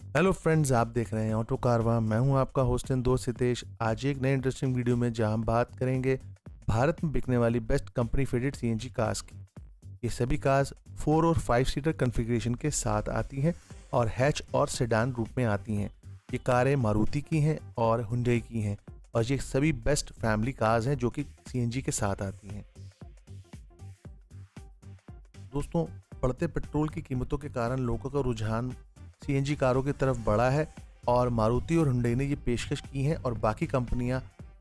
Hello friends, आप देख रहे हैं ऑटो कारवां। मैं हूं आपका होस्ट एंड दोस्त हितेश। आज एक नए इंटरेस्टिंग वीडियो में जहां हम बात करेंगे भारत में बिकने वाली best company fitted CNG cars की। ये सभी कार्स 4 और 5 सीटर कॉन्फ़िगरेशन के साथ आती हैं और हैच और सेडान रूप में आती हैं। ये कारें मारुति की हैं और हुंडई की हैं और ये सभी बेस्ट फैमिली कार्स हैं जो कि सीएनजी के साथ आती हैं। दोस्तों, बढ़ते पेट्रोल की कीमतों के कारण लोगों का रुझान सीएनजी कारों की तरफ बढ़ा है और मारुति और हुंडई ने ये पेशकश की है और बाकी कंपनियां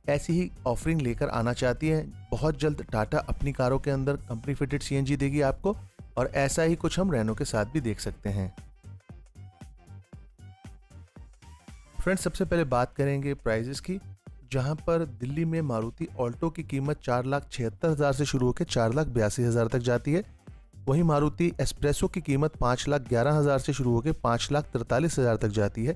ऐसी ही ऑफरिंग लेकर आना चाहती हैं। बहुत जल्द टाटा अपनी कारों के अंदर कंपनी फिटेड सीएनजी देगी आपको, और ऐसा ही कुछ हम रेनो के साथ भी देख सकते हैं। फ्रेंड्स, सबसे पहले बात करेंगे प्राइजेस की, जहां पर दिल्ली में मारुति ऑल्टो की कीमत 4,76,000 से शुरू होकर 4,82,000 तक जाती है। वहीं मारुति एस्प्रेसो की कीमत 5,11,000 से शुरू होकर 5,43,000 तक जाती है।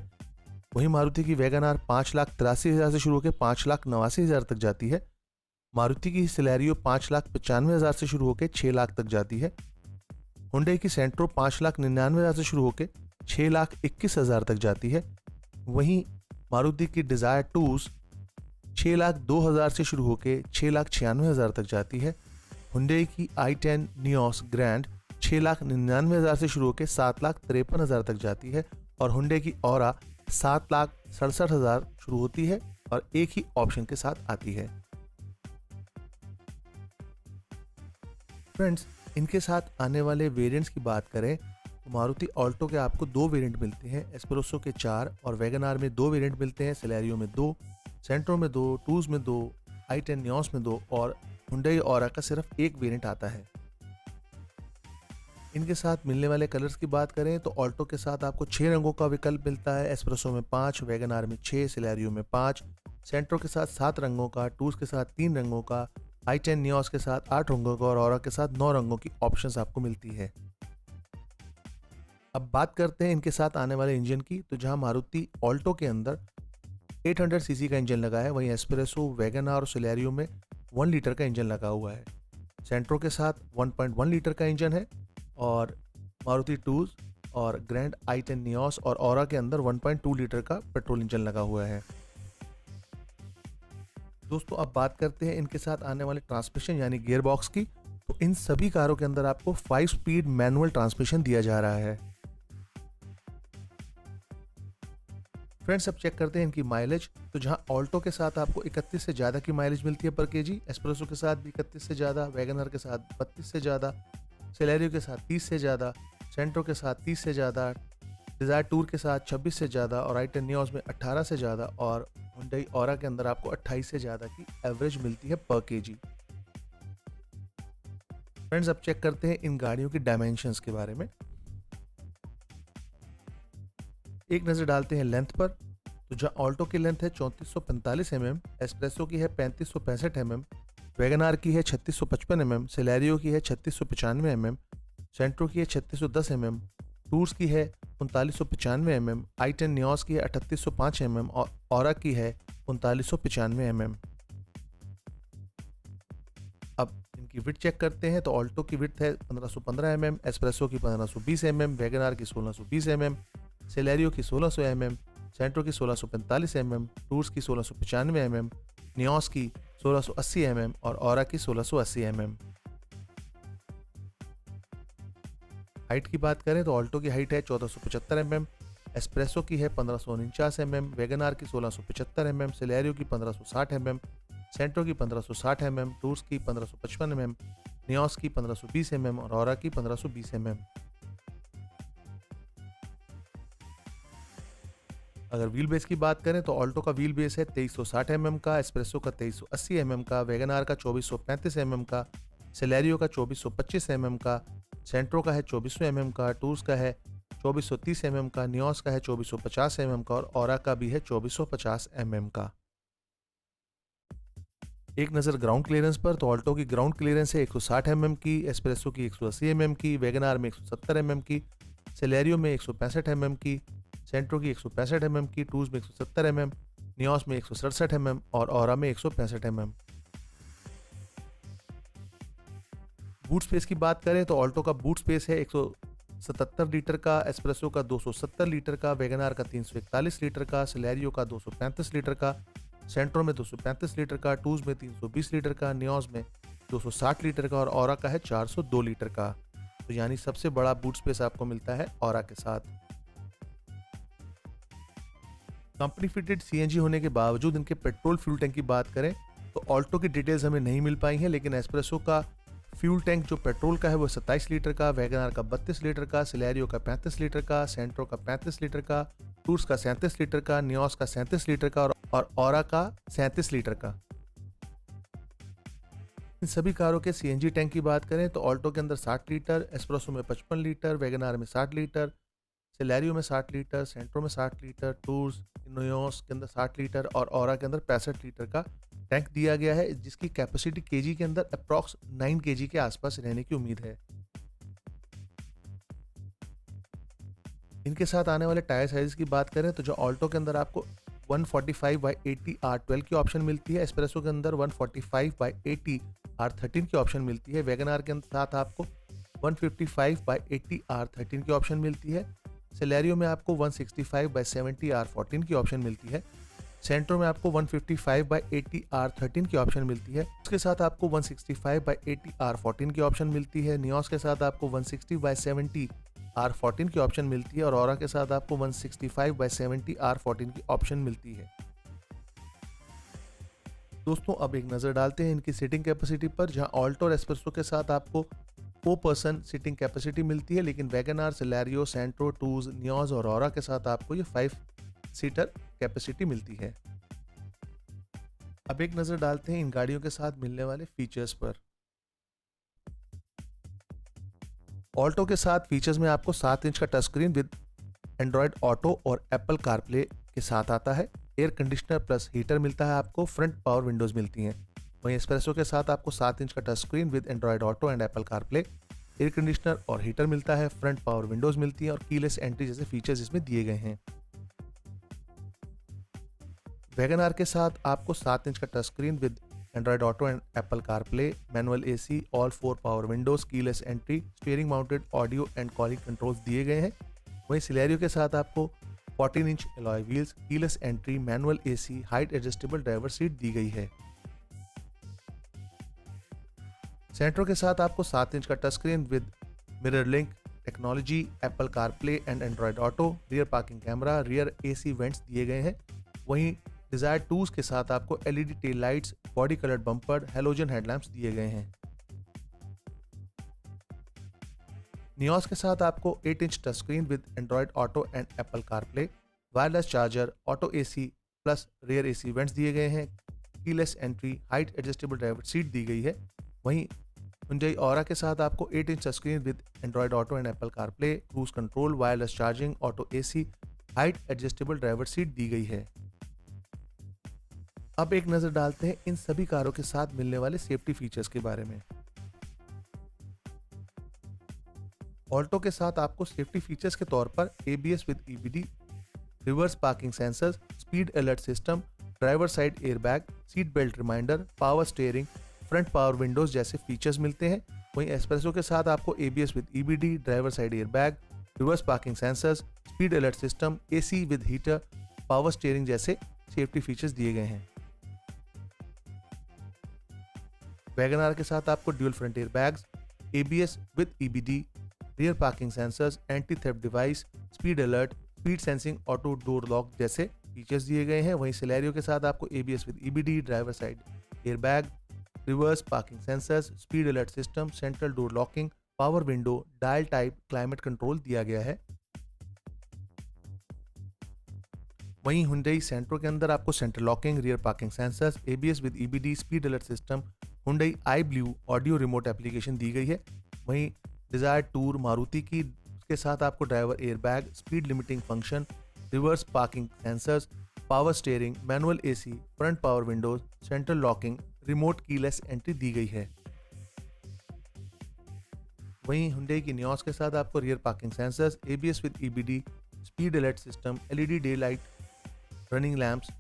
वहीं मारुति की वैगन आर 5,83,000 से शुरू होकर 5,89,000 तक जाती है। मारुति की सिलेरियो 5,95,000 से शुरू होकर 6 लाख तक जाती है। हुंडई की सेंट्रो 5,99,000 से शुरू होकर 6,21,000 तक जाती है। वहीं मारुति की डिजायर टूर्स 6,02,000 से शुरू होकर 6,96,000 तक जाती है। हुंडई की i10 नियोस ग्रैंड 6,99,000 से शुरू होकर 7,53,000 तक जाती है और हुंडई की औरा 7,67,000 शुरू होती है और एक ही ऑप्शन के साथ आती है। फ्रेंड्स, इनके साथ आने वाले वेरिएंट्स की बात करें तो मारुति ऑल्टो के आपको 2 वेरिएंट मिलते हैं, एस्प्रेसो के 4 और वैगन आर में 2 वेरिएंट मिलते हैं, सिलेरियो में 2, सेंट्रो में 2, टूर्स में 2, i10 नियोस में 2 और हुंडई ऑरा का सिर्फ एक वेरिएंट आता है। इनके साथ मिलने वाले कलर्स की बात करें तो ऑल्टो के साथ आपको 6 रंगों का विकल्प मिलता है, एस्प्रेसो में 5, वैगन आर में 6, सिलेरियो में 5, सेंट्रो के साथ 7 रंगों का, टूर्स के साथ 3 रंगों का, i10 नियोस के साथ 8 रंगों का और ऑरा के साथ 9 रंगों की ऑप्शंस आपको मिलती है। अब बात करते हैं इनके साथ आने वाले इंजन की, तो जहां मारुति ऑल्टो के अंदर 800 सीसी का इंजन लगा है, वहीं एस्प्रेसो, वैगन आर और सिलेरियो में 1 लीटर का इंजन लगा हुआ है। सेंट्रो के साथ 1.1 लीटर का इंजन है और मारुति टूर्स और ग्रैंड i10 नियोस और ऑरा के अंदर 1.2 लीटर का पेट्रोल इंजन लगा हुआ है। दोस्तों, अब बात करते हैं इनके साथ आने वाले ट्रांसमिशन यानी गियर बॉक्स की, तो इन सभी कारों के अंदर आपको 5 स्पीड मैनुअल ट्रांसमिशन दिया जा रहा है। फ्रेंड्स, अब चेक करते हैं इनकी माइलेज, तो जहां ऑल्टो के साथ आपको 31 से ज़्यादा की माइलेज मिलती है पर केजी, एस्प्रेसो के साथ भी 31 से ज़्यादा, वैगन आर के साथ 32 से ज़्यादा, सिलेरियो के साथ 30 से ज़्यादा, सेंट्रो के साथ 30 से ज़्यादा, डिजायर टूर के साथ 26 से ज़्यादा और i10 नियोस में 18 से ज़्यादा और हुंडई ऑरा के अंदर आपको 28 से ज़्यादा की एवरेज मिलती है पर केजी। फ्रेंड्स, अब चेक करते हैं इन गाड़ियों की डायमेंशंस के बारे में। एक नज़र डालते हैं लेंथ पर, तो जहां ऑल्टो की लेंथ है 3445 mm, एस्प्रेसो की है 3565 mm, वैगन आर की है 3655 mm, सिलेरियो की है 3695 mm, सेंट्रो की है 3610 mm, टूर्स की है 3995 mm, i10 नियोस की है 3805 mm और ऑरा की है 3995 mm। अब इनकी विड्थ चेक करते हैं, तो ऑल्टो की विड्थ है 1515 mm, एस्प्रेसो की 1520 mm, वैगन आर की 1620 mm, सिलेरियो की 1600 mm, सेंट्रो की 1645 mm, टूर्स की 1695 mm, नियोस की 1680 mm और ऑरा की 1680 mm। हाइट की बात करें तो ऑल्टो की हाइट है 1475 mm, एस्प्रेसो की है 1549 mm, वैगन आर की 1675 mm, सिलेरियो की 1560 mm, सेंट्रो की 1560 mm, टूर्स की 1555 mm, नियोस की 1520 mm और ऑरा की 1520 mm। अगर व्हील बेस की बात करें तो ऑल्टो का व्हील बेस है 2360 mm का, एस्प्रेसो का 2380 mm का, वैगन आर का 2435 mm का, सिलेरियो का 2425 mm का, सेंट्रो का है 2400 mm का, टूर्स का है 2430 mm का, नियोस का है 2450 mm का और ऑरा का भी है 2450 mm का। एक नज़र ग्राउंड क्लियरेंस पर, तो ऑल्टो की ग्राउंड क्लियरेंस है 160 mm की, एस्प्रेसो की 180 mm की, वैगन आर में 170 mm की, सिलेरियो में 165 mm की, सेंट्रो की 165 mm की, टूर्स में 170 mm, नियोस में 167 mm और ऑरा में 165 mm। बूट स्पेस की बात करें तो ऑल्टो का बूट स्पेस है 77 लीटर का, एस्प्रेसो का 270 लीटर का, वैगनार का 341 लीटर का, सिलेरियो का 235 लीटर का, सेंट्रो में 235 लीटर का, टूज में 320 लीटर का, नियोज में 260 लीटर का और ऑरा का है 402 लीटर का। तो यानी सबसे बड़ा बूट स्पेस आपको मिलता है ऑरा के साथ। कंपनी फिटेड सीएनजी होने के बावजूद इनके पेट्रोल फ्यूल टैंक की बात करें तो ऑल्टो की डिटेल्स हमें नहीं मिल पाई हैं, लेकिन एस्प्रेसो का फ्यूल टैंक जो पेट्रोल का है वो 27 लीटर का, वैगनार का 32 लीटर का, सिलेरियो का 35 लीटर का, सेंट्रो का 35 लीटर का, टूर्स का 37 लीटर का, नियोस का 37 लीटर का और ऑरा का 37 लीटर का। इन सभी कारों के सीएनजी टैंक की बात करें तो ऑल्टो के अंदर 60 लीटर, एस्प्रेसो में 55 लीटर, वैगनार में 60 लीटर, सिलेरियो में 60 लीटर, सेंट्रो में 60 लीटर, टूर्स नियोस के अंदर 60 लीटर और ऑरा के अंदर 65 लीटर का टैंक दिया गया है, जिसकी कैपेसिटी केजी के अंदर अप्रॉक्स 9 केजी के आसपास रहने की उम्मीद है। इनके साथ आने वाले टायर साइज की बात करें तो जो ऑल्टो के अंदर आपको 145/80 R12 की ऑप्शन मिलती है, एस्प्रेसो के अंदर 145/80 R13 की ऑप्शन मिलती है, वैगनार के साथ आपको 155/80 R13 की ऑप्शन मिलती है, सिलेरियो में आपको 165/70 R14 की ऑप्शन मिलती है, सेंट्रो में आपको 155/80 R13 की ऑप्शन मिलती है, उसके साथ आपको 165/80 R14 की ऑप्शन मिलती है, नियोस के साथ आपको 160/70 R14 की ऑप्शन मिलती है और ऑरा के साथ आपको 165/70 R14 की ऑप्शन मिलती है। दोस्तों अब एक नज़र डालते हैं इनकी सीटिंग कैपेसिटी पर, जहां ऑल्टो और एस्प्रेसो के साथ आपको 4 पर्सन सीटिंग कैपेसिटी मिलती है, लेकिन वैगनार, सिलेरियो, सेंट्रो, टूज, नियोज और ऑरा के साथ आपको ये 5 सीटर कैपेसिटी मिलती है। अब एक नज़र डालते हैं इन गाड़ियों के साथ मिलने वाले फीचर्स पर। ऑल्टो के साथ फीचर्स में आपको 7 इंच का touch screen with Android auto और एप्पल कारप्ले के साथ आता है, एयर कंडीशनर प्लस हीटर मिलता है आपको, फ्रंट पावर विंडोज मिलती हैं। वहीं एस्प्रेसो के साथ आपको 7 इंच का touch screen with Android Auto and Apple CarPlay, air conditioner और हीटर मिलता है, फ्रंट पावर विंडोज मिलती हैं और कीलेस एंट्री जैसे फीचर्स इसमें दिए गए हैं। वैगनार के साथ आपको 7 इंच का touch screen with Android Auto and Apple CarPlay, manual AC, all 4 power windows, keyless entry, steering mounted audio and calling controls दिए गए हैं। वहीं सिलेरियो के साथ आपको 14 inch alloy wheels, keyless entry, manual AC, height adjustable driver seat दी गई है। सेंट्रो के साथ आपको 7 इंच का touch screen with mirror link technology, Apple CarPlay and Android Auto, rear parking camera, rear AC vents दिए गए हैं। वहीं डिजायर टूज के साथ आपको LED tail lights, body coloured bumper, halogen headlamps दिए गए हैं। नियोस के साथ आपको 8 inch touch screen with Android Auto and Apple CarPlay, wireless charger, auto AC plus rear AC vents दिए गए हैं, keyless entry, height adjustable driver seat दी गई है। वहीं Hyundai ऑरा के साथ आपको 8 inch touch screen with Android Auto and Apple CarPlay, cruise control, wireless charging, auto AC, height adjustable driver seat दी गई है। अब एक नजर डालते हैं इन सभी कारों के साथ मिलने वाले सेफ्टी फीचर्स के बारे में। ऑल्टो के साथ आपको सेफ्टी फीचर्स के तौर पर ABS with EBD, reverse parking sensors, speed alert system, driver side airbag, seat belt reminder, power steering, front power windows जैसे फीचर्स मिलते हैं। वहीं एस्प्रेसो के साथ आपको ABS with EBD, driver side airbag, reverse parking sensors, speed alert system, AC with heater, power steering जैसे safety features दिए गए हैं। वैगनार के साथ आपको dual front airbags, ABS with EBD, rear parking sensors, anti theft device, speed alert, speed sensing, auto door lock जैसे features दिए गए हैं। वहीं सिलेरियो के साथ आपको ABS with EBD, driver side airbag, reverse parking sensors, speed alert system, central door locking, power window, dial type, climate control दिया गया है। वहीं Hyundai सेंट्रो के अंदर आपको central locking, rear parking sensors, ABS with EBD, speed alert system, Hyundai iBlue audio remote application दी गई है। वहीं डिजायर टूर मारुति की के साथ आपको driver airbag, speed limiting function, reverse parking sensors, power steering, manual AC, front power windows, central locking, remote keyless entry दी गई है। वहीं Hyundai की नियोस के साथ आपको rear parking sensors, ABS with EBD, speed alert system, LED day light, running lamps,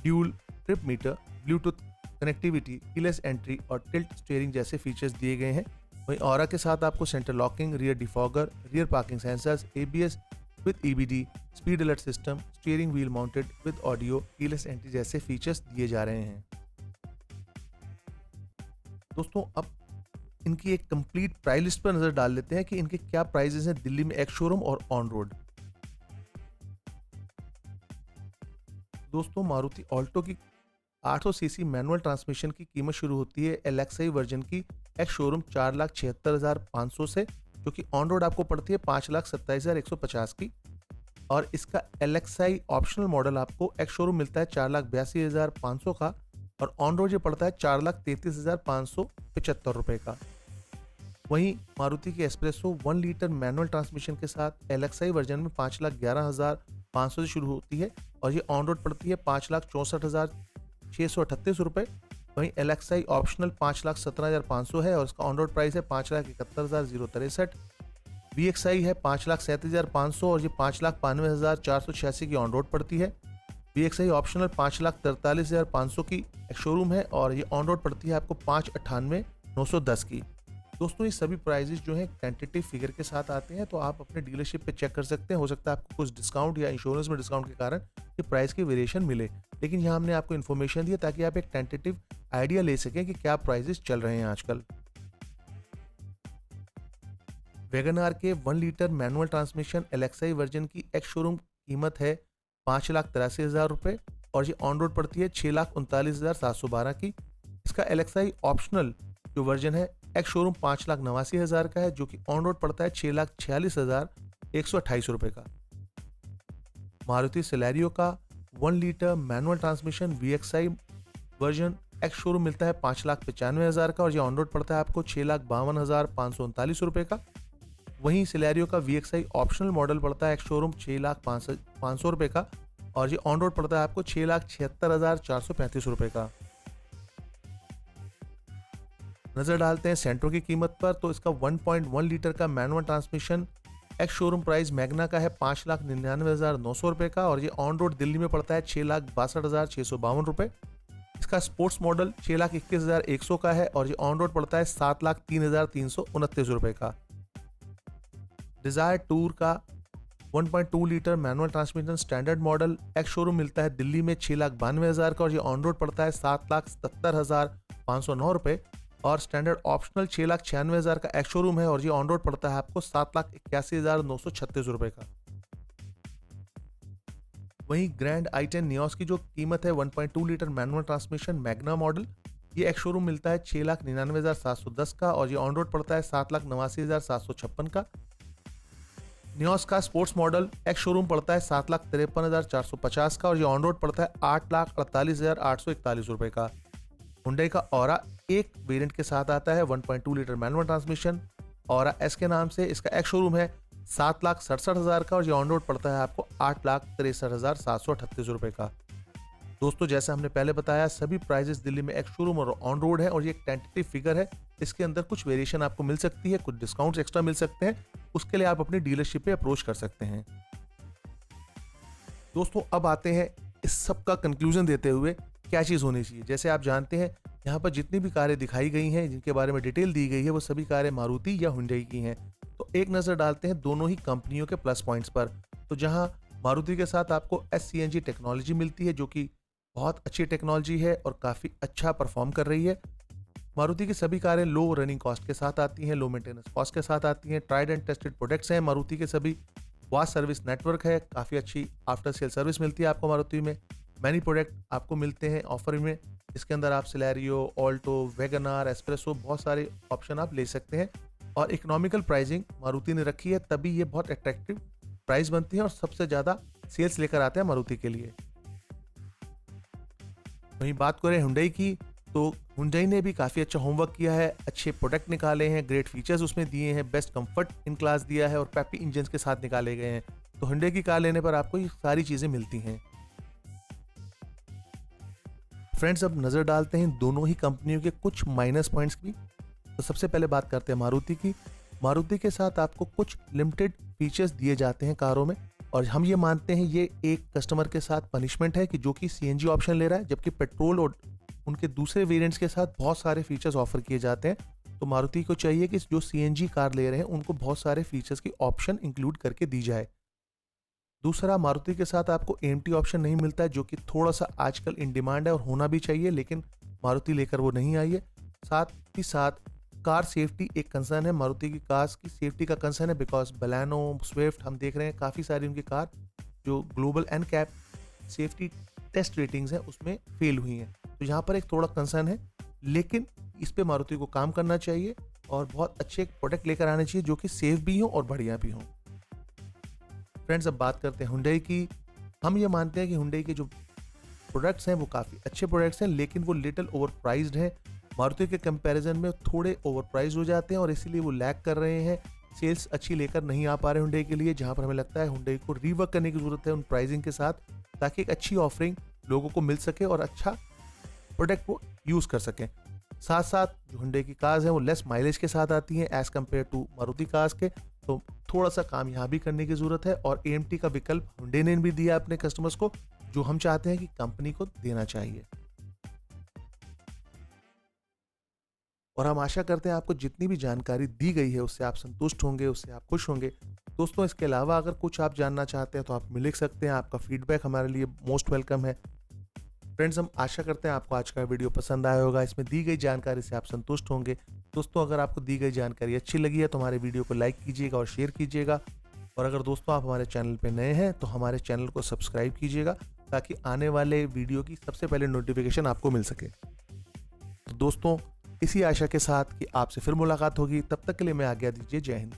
dual trip meter, Bluetooth connectivity, keyless entry और tilt steering जैसे फीचर्स दिए गए हैं। वहीं ऑरा के साथ आपको centre locking, rear defogger, rear parking sensors, ABS with EBD, speed alert system, steering wheel mounted with audio, keyless entry जैसे फीचर्स दिए जा रहे हैं। दोस्तों अब इनकी एक कंप्लीट प्राइस लिस्ट पर नजर डाल लेते हैं कि इनके क्या प्राइसेस हैं दिल्ली में एक्स शोरूम और ऑन रोड। दोस्तों मारुति ऑल्टो की 800 सीसी मैनुअल ट्रांसमिशन की कीमत शुरू होती है एलएक्सआई वर्जन की एक्स शोरूम 4,76,500 से, जो कि ऑन रोड आपको पड़ती है 5,27,150 की। और इसका एलएक्सआई ऑप्शनल मॉडल आपको एक्स शोरूम मिलता है 4,82,500 का और ऑन रोड ये पड़ता है 4,33,575 रुपए का। वहीं मारुति की एस्प्रेसो 1 लीटर मैनुअल ट्रांसमिशन के साथ एलएक्सआई वर्जन में 5,11,500 से शुरू होती है और ये ऑन रोड पड़ती है 5,64,638 रुपए। वहीं एलएक्सआई ऑप्शनल 5,17,500 है और इसका ऑन रोड प्राइस है 5,71,063। वीएक्सआई है 5,37,500 और ये 5,92,486 की ऑन रोड पड़ती है। वीएक्सआई ऑप्शनल 5,43,500 की शोरूम है और ये ऑन रोड पड़ती है आपको 5,98,910 की। दोस्तों ये सभी प्राइजेस जो हैं टेंटेटिव फिगर के साथ आते हैं, तो आप अपने डीलरशिप पे चेक कर सकते हैं। हो सकता है आपको कुछ डिस्काउंट या इंश्योरेंस में डिस्काउंट के कारण ये प्राइस की वेरिएशन मिले, लेकिन यहाँ हमने आपको इन्फॉर्मेशन दी है ताकि आप एक टेंटेटिव आइडिया ले सकें कि क्या प्राइजेस चल रहे हैं आजकल। वैगन आर के 1 litre manual transmission LXI version की एक्स शोरूम कीमत है 5,83,000 रुपये और ये ऑन रोड पड़ती है 6,39,712 की। इसका एलएक्सआई ऑप्शनल जो वर्जन है एक्स शोरूम 5,89,000 का है, जो कि ऑन रोड पड़ता है 6,46,128 रुपये का। मारुति सेलेरियो का 1 litre manual transmission VXi version ex showroom मिलता है 5,95,000 का और ये ऑन रोड पड़ता है आपको 6,52,539 रुपये का। वहीं सेलेरियो का वीएक्सआई ऑप्शनल मॉडल पड़ता है एक्स शोरूम 6,05,500 रुपये का और ये ऑन रोड पड़ता है आपको 6,76,435 रुपये का। नजर डालते हैं सेंट्रो की कीमत पर, तो इसका 1.1 लीटर का manual transmission ex showroom price Magna का है 5,99,900 रुपये का और ये ऑन रोड दिल्ली में पड़ता है 6,62,652 रुपये। इसका स्पोर्ट्स मॉडल 6,21,100 का है और ये ऑन रोड पड़ता है 7,03,329 रुपये का। डिजायर टूर का 1.2 litre manual transmission standard model ex showroom मिलता है दिल्ली में 6,92,000 का और ये ऑन रोड पड़ता है 7,77,509 रुपये और स्टैंडर्ड ऑप्शनल 6,96,000 का एक्स शोरूम है और ये ऑन रोड पड़ता है आपको 7,81,936 रुपये का। वहीं ग्रैंड i10 नियोस की जो कीमत है 1.2 litre manual transmission Magna model, ये एक्स शोरूम मिलता है 6,99,710 का और ये ऑन रोड पड़ता है 7,89,756 का। नियोस का स्पोर्ट्स मॉडल एक्स शोरूम पड़ता है 7,53,450 का और ये ऑन रोड पड़ता है 8,48,841 रुपये का। हुंडई का ऑरा एक वेरिएंट के साथ आता है 1.2 litre manual transmission aura S के नाम से। इसका एक्स शोरूम है 7,67,000 का और ये ऑन रोड पड़ता है आपको 8,63,738 रुपये का। दोस्तों जैसे हमने पहले बताया सभी प्राइजेस दिल्ली में एक्स शोरूम और ऑन रोड है और ये एक टेंटेटिव फिगर है। इसके अंदर कुछ वेरिएशन आपको मिल सकती है, कुछ डिस्काउंट्स एक्स्ट्रा मिल सकते हैं, उसके लिए आप अपनी डीलरशिप पे अप्रोच कर सकते हैं। दोस्तों अब आते हैं इस सब का कंक्लूजन देते हुए क्या चीज़ होनी चाहिए। जैसे आप जानते हैं यहाँ पर जितनी भी कारें दिखाई गई हैं, जिनके बारे में डिटेल दी गई है, वो सभी कारें मारुति या हुंडई की हैं। तो एक नज़र डालते हैं दोनों ही कंपनियों के प्लस पॉइंट्स पर। तो जहाँ मारुति के साथ आपको SCNG टेक्नोलॉजी मिलती है, जो कि बहुत अच्छी टेक्नोलॉजी है और काफ़ी अच्छा परफॉर्म कर रही है। मारुति की सभी कारें लो रनिंग कॉस्ट के साथ आती हैं, लो मेंटेनेंस कॉस्ट के साथ आती हैं, ट्राइड एंड टेस्टेड प्रोडक्ट्स हैं मारुति के सभी, वास्ट सर्विस नेटवर्क है, काफ़ी अच्छी आफ्टर सेल सर्विस मिलती है आपको मारुति में। मैनी प्रोडक्ट आपको मिलते हैं ऑफर में, इसके अंदर आप Celerio, Alto, Wagon R, S-Presso बहुत सारे ऑप्शन आप ले सकते हैं और इकोनॉमिकल प्राइसिंग मारुति ने रखी है, तभी ये बहुत अट्रैक्टिव प्राइस बनती है और सबसे ज़्यादा सेल्स लेकर आते हैं मारुति के लिए। वहीं बात करें हुंडई की, तो हुंडई ने भी काफ़ी अच्छा होमवर्क किया है, अच्छे प्रोडक्ट निकाले हैं, ग्रेट फीचर्स उसमें दिए हैं, बेस्ट कंफर्ट इन क्लास दिया है और पेपी इंजन के साथ निकाले गए हैं। तो हुंडई की कार लेने पर आपको ये सारी चीज़ें मिलती हैं। फ्रेंड्स अब नज़र डालते हैं दोनों ही कंपनियों के कुछ माइनस पॉइंट्स की। तो सबसे पहले बात करते हैं मारुति की। मारुति के साथ आपको कुछ लिमिटेड फीचर्स दिए जाते हैं कारों में और हम ये मानते हैं ये एक कस्टमर के साथ पनिशमेंट है कि जो कि CNG ऑप्शन ले रहा है, जबकि पेट्रोल और उनके दूसरे वेरिएंट्स के साथ बहुत सारे फीचर्स ऑफर किए जाते हैं तो मारुति को चाहिए कि जो सीएनजी कार ले रहे हैं उनको बहुत सारे फीचर्स की ऑप्शन इंक्लूड करके दी जाए। दूसरा, मारुति के साथ आपको एएमटी ऑप्शन नहीं मिलता है, जो कि थोड़ा सा आजकल इन डिमांड है और होना भी चाहिए, लेकिन मारुति लेकर वो नहीं आई है। साथ ही साथ कार सेफ्टी एक कंसर्न है, मारुति की कार्स की सेफ्टी का कंसर्न है, बिकॉज बलैनो, स्विफ्ट हम देख रहे हैं काफ़ी सारी उनकी कार जो global NCAP safety test ratings हैं उसमें फेल हुई हैं। तो यहाँ पर एक थोड़ा कंसर्न है, लेकिन इस पे मारुति को काम करना चाहिए और बहुत अच्छे प्रोडक्ट लेकर आने चाहिए जो कि सेफ भी हों और बढ़िया भी हों। फ्रेंड्स, अब बात करते हैं हुंडई की। हम ये मानते हैं कि हुंडई के जो प्रोडक्ट्स हैं वो काफ़ी अच्छे प्रोडक्ट्स हैं, लेकिन वो लिटिल ओवर प्राइज्ड हैं। मारुति के कंपैरिजन में थोड़े ओवर प्राइज हो जाते हैं और इसीलिए वो लैग कर रहे हैं, सेल्स अच्छी लेकर नहीं आ पा रहे हुंडई के लिए, जहाँ पर हमें लगता है हुंडई को रीवर्क करने की ज़रूरत है उन प्राइसिंग के साथ, ताकि एक अच्छी ऑफरिंग लोगों को मिल सके और अच्छा प्रोडक्ट वो यूज़ कर सकें। साथ साथ जो हुंडई की कार्स हैं वो लेस माइलेज के साथ आती हैं as compare to Maruti cars के, तो थोड़ा सा काम यहाँ भी करने की ज़रूरत है। और एएमटी का विकल्प हुंडई ने भी दिया अपने कस्टमर्स को, जो हम चाहते हैं कि कंपनी को देना चाहिए। और हम आशा करते हैं आपको जितनी भी जानकारी दी गई है उससे आप संतुष्ट होंगे, उससे आप खुश होंगे। दोस्तों, इसके अलावा अगर कुछ आप जानना चाहते हैं तो आप हमें लिख सकते हैं, आपका फीडबैक हमारे लिए मोस्ट वेलकम है। फ्रेंड्स, हम आशा करते हैं आपको आज का वीडियो पसंद आया होगा, इसमें दी गई जानकारी से आप संतुष्ट होंगे। दोस्तों, अगर आपको दी गई जानकारी अच्छी लगी है तो हमारे वीडियो को लाइक कीजिएगा और शेयर कीजिएगा। और अगर दोस्तों आप हमारे चैनल पर नए हैं तो हमारे चैनल को सब्सक्राइब कीजिएगा, ताकि आने वाले वीडियो की सबसे पहले नोटिफिकेशन आपको मिल सके। तो दोस्तों, इसी आशा के साथ कि आपसे फिर मुलाकात होगी, तब तक के लिए मैं आज्ञा दीजिए। जय हिंद।